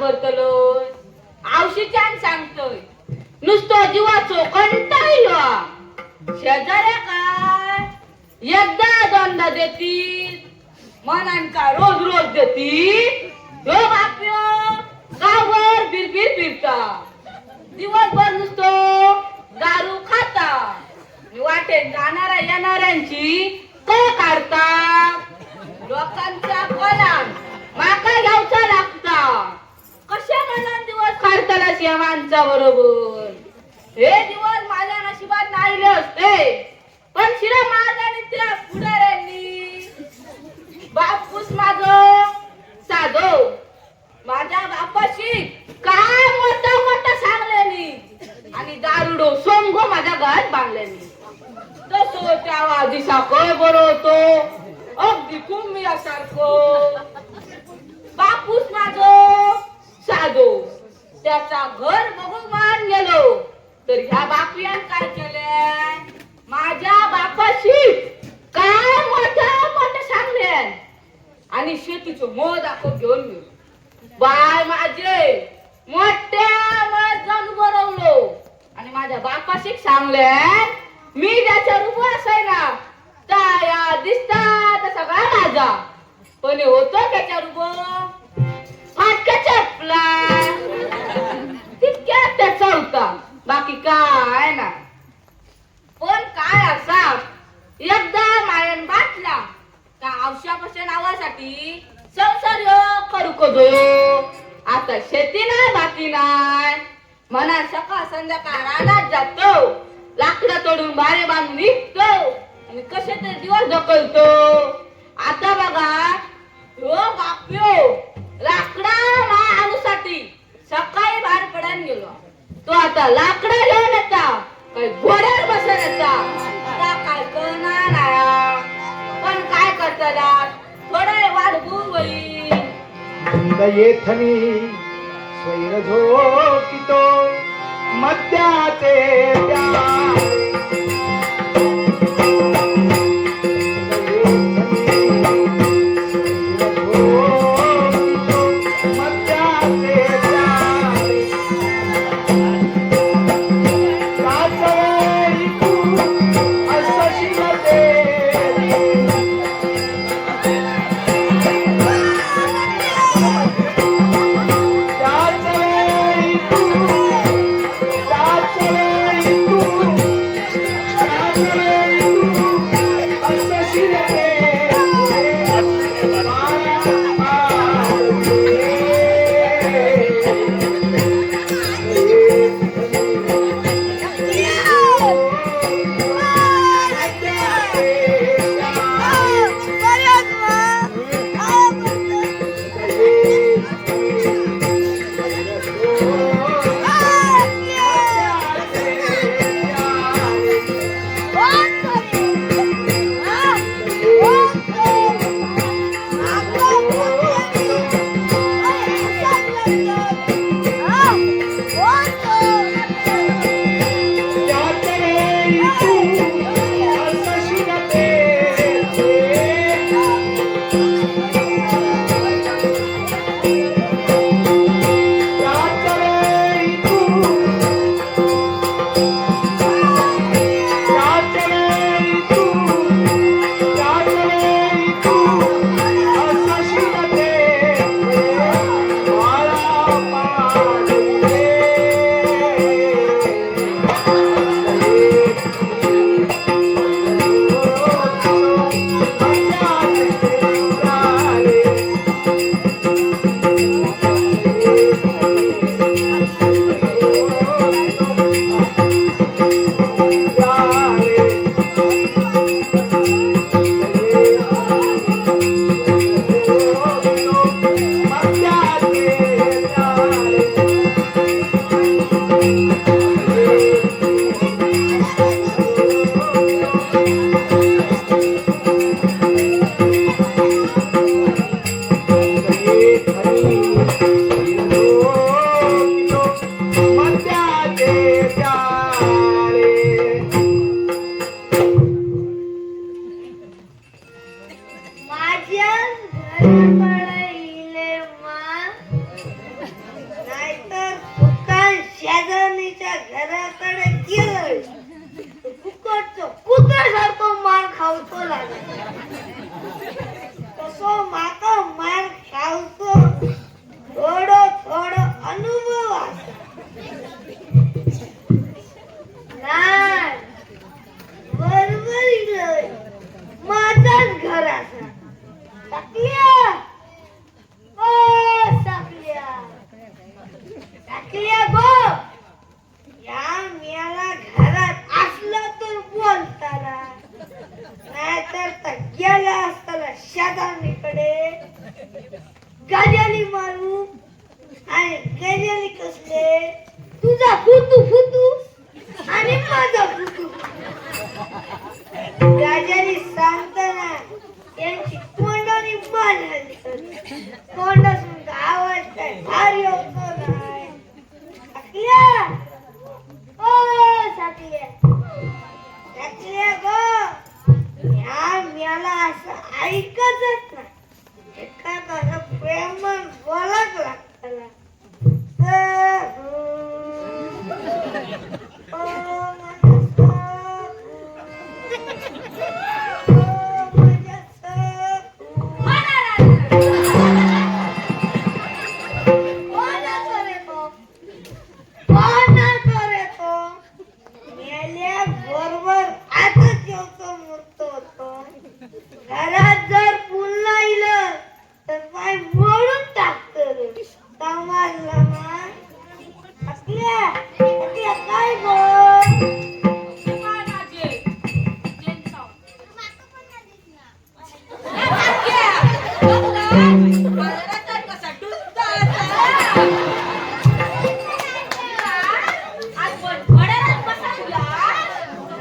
घाबरतलो आवशीच्यान सांगतोय नुसतो जीवाचो कंटाळलो शेजाऱ्या काय एकदा दोनदा देतील मनान का रोज रोज देतील ह्यो बाप्यो गावभर बिरबिर फिरता दिवसभर नुसतो दारू खाता वाटेत जाणाऱ्या येणाऱ्यांची काय काढता लोकांचा कोलान माका घ्यावचा लागता कशा मनान दिवस काढताला या माणसा बरोबर हे दिवस माझ्या नशिबात नाहीले असते पण शिरा माझा आणि त्या पुढाऱ्यांनी बापूस माझं साधो माझ्या बापाशी काय मोठा मोठा सांगलेनी आणि दारुडो सोंगो माझ्या घरात बांधलेनी तसो त्या दिसा काय बरो होतो अगदी कुंभियासारखं बापूस माझं साधो त्याचा घर बघून मान गेलो तर ह्या बापियान काय केले माझ्या बापाशी काय मोठा मोठा सांगले आणि शेतीचं मोह दाखव घेऊन गेलो बाय माझे मोठ्या मळ्यात जाऊन बरवलो आणि माझ्या बापाशी सांगले मी त्याच्या रूप असाय ना त्या दिसता तसा काय माझा पण होतो त्याच्या रूप फाटका चपला तितक्या त्याचा होता बाकी काय ना पण काय असा एकदा मायन बाटला त्या औषधापासून नावासाठी संसार करू कजो आता शेती नाही बाकी नाही म्हणा सकाळ संध्याकाळ रानात जातो लाकडं तोडून बारे बांधून निघतो आणि कसे तरी दिवस ढकलतो आता बघा हो बाप्यो लाकडा आणूसाठी सकाळी बाहेर पडायला गेलो तो आता लाकडा घेऊन येता काही घोड्यावर बसून येता आता काय करणार नाही पण काय करताला थोडं वाट बुवई येथनी स्वैर झोपितो मध्याचे राजाने सांगताना त्यांची तोंडाने मान हलली. तोंडातून आवाज काय भारी होतो नाही. साकल्या, ओ साकल्या, साकल्या गं, ह्या म्याला असं ऐकतच नाही. एखादा प्रेमळ बोलाच लागताना बरोबर आता जेवतो मुरतो होतो. घरात जर पुन्हा इलं तर पाय मोडून टाकतो. समजलं ना? असल्या असल्या काय गं?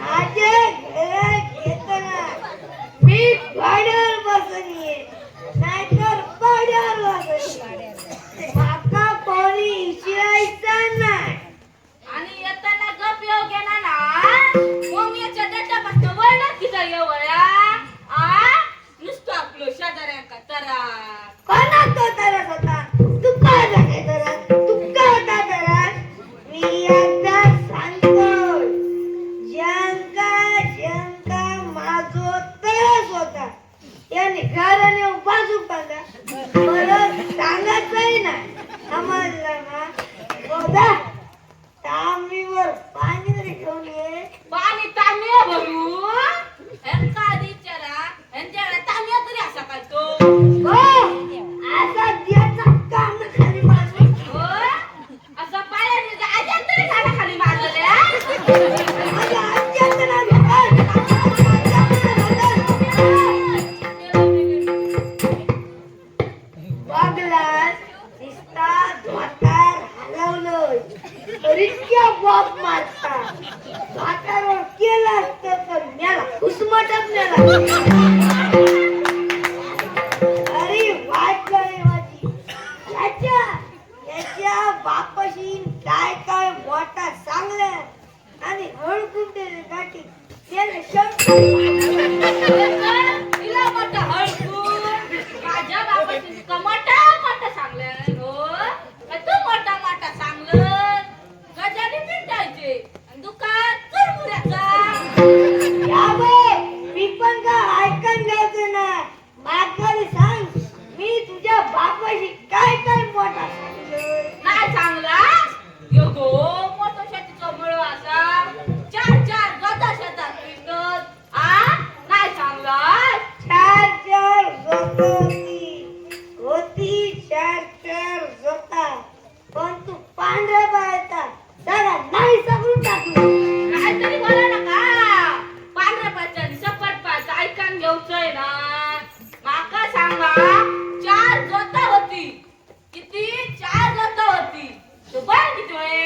माझे घर घेताना मी भाड्यावर बसून ये, नाहीतर भाड्यावर बसून ये. माका कोणी इशिरायचं नाही. आणि येताना गप येऊ गेला ना मग याच्या डटापासून वळलं की काय येवया नुसतं आपलं शेजाऱ्यांका तरा कोणा तो तरस होता? तू काय झाले तरस? तू का होता तरस? मी एकदा सांगतो, ज्यांका माझो तरस होता त्याने घराने बाजू पाडला. परत सांगायचंही नाही. समजलं ना? बोधा तांबीवर पाणी तरी घेऊन ये. पाणी तांब्या भरू ह्यांका आधी विचारा ह्यांच्याकडे तांब्या तरी असा काय तो असा द्यायचा काम खाली बाजू. हो असं पायाने आज्यात तरी झाला खाली मारलेल्या माझ्या आज्याचं नाव घेतात. वागलास दिसता धोतार हलवलं तरीच्या बाप मारता. धोतारवर केलं असतं तर मेला घुसमटत मेला. अरे वाट रे माझी. याच्या बापाशी काय काय मोठा सांगलं आणि हळकुंडे गाठी त्याला शब्द तिला मोठा हळकून माझ्या बाबाची मोठा मोठा सांगलं हो का तू मोठा मोठा सांगलं गजाने पिंटायचे आणि दुकान चुरमुऱ्याचा मी पण का ऐकून घ्यायचं ना. मागवारी सांग मी तुझ्या बापाशी काय काय मोठा सांगलं. नाही चांगला योगो मोठा शेतीचा मळ असा चार चार गदा शेतात पिकत नाही चांगला. चार चार जोत होती चार चार जोता. पण तू पांढऱ्या बाळता जरा नाही सगळून टाकलं. काहीतरी बोला नका पांढऱ्या पाच्या सपट पाच ऐकान घेऊचंय ना. माका सांगा चार जोता होती किती चार जोता होती तो बघ किती होय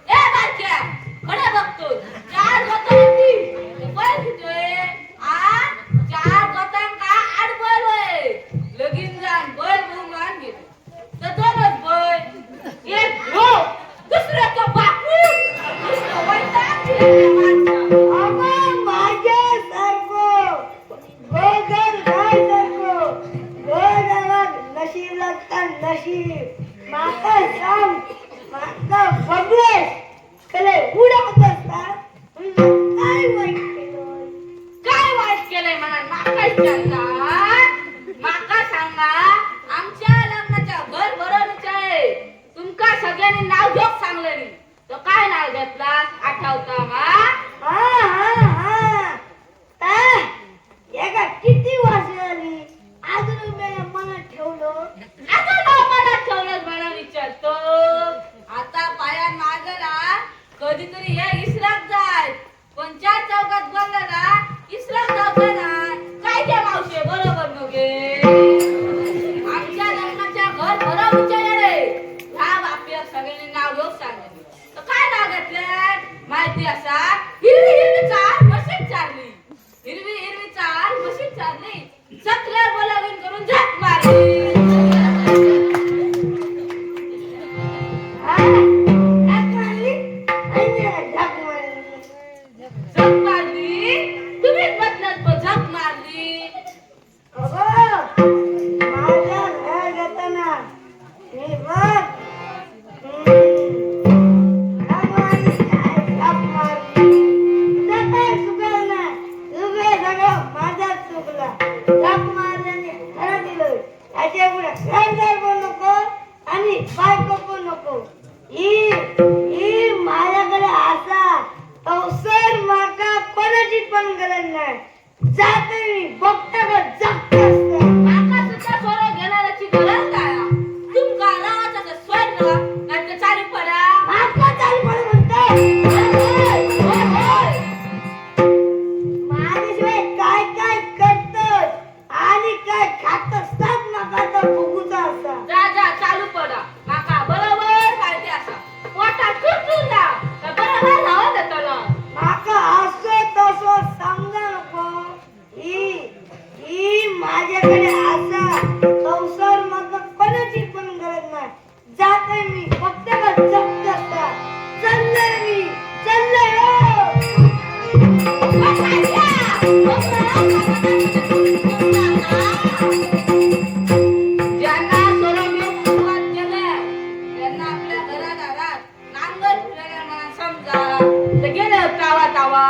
ए बारक्या खडे बघतो चार जोता होती तो बघ किती होय चार जोतांका आठ बैल होय. लगीन जाण बैल भुंगान गेले तर दोनच बैल एक हो दुसऱ्याचा बापू नुसतं वैताग दिला माणसा. आम्हा माझ्यासारखं गोगर गायसारखं गोरावाग नशीब लागता नशीब. माका सांग माका बघलेस कले उडत असता काय वाईट केलं. काय वाईट केलंय म्हणा माका विचारता. माका सांगा आमच्या लग्नाच्या घर भरवणीचे आहे तुमका सगळ्यांनी नाव घेऊन सांगले नाही तो काय नाव घेतला आठवता एका किती वर्ष झाली अजून मी मनात ठेवलं. आता नाव मनात ठेवलं म्हणा विचारतो. आता पायान मागला कधीतरी हे इसरात जाय पण चार चौकात बोलला इसरात जाऊ ना काय घ्या मावशे बरोबर नगे आमच्या लग्नाच्या घर भरवणीच्या रे ह्या बापया सगळ्यांनी नाव घेऊन सांगितलं तर काय नाव घेतलं माहिती असा हिरवी हिरवी चार मशीन चालली गरज नाही जाते मी बघता का जगत असतं माका सुद्धा सोरो घेणाऱ्याची गरज काय तुमका रावाचा स्वर्ग नाही तर चालू पडा माका चालू मला म्हणते माझ्याशिवाय काय काय करतोस आणि काय खात असतात माका तर बघूचा असा जा जा चालू पडा माका बरोबर माहिती असा पोटात खुरचून जा का बरोबर राहत देतलो माका असं तसं सांगा नको ही माझ्याकडे असा संसार माका कोणाची पण गरज नाही जाते मी फक्त का जगत असता चाललंय मी चाललंय ज्यांना सोरंबीत सुरुवात केलंय त्यांना आपल्या घरादारात नांगर फिरवण्या म्हणून समजा तर गेले तावा तावा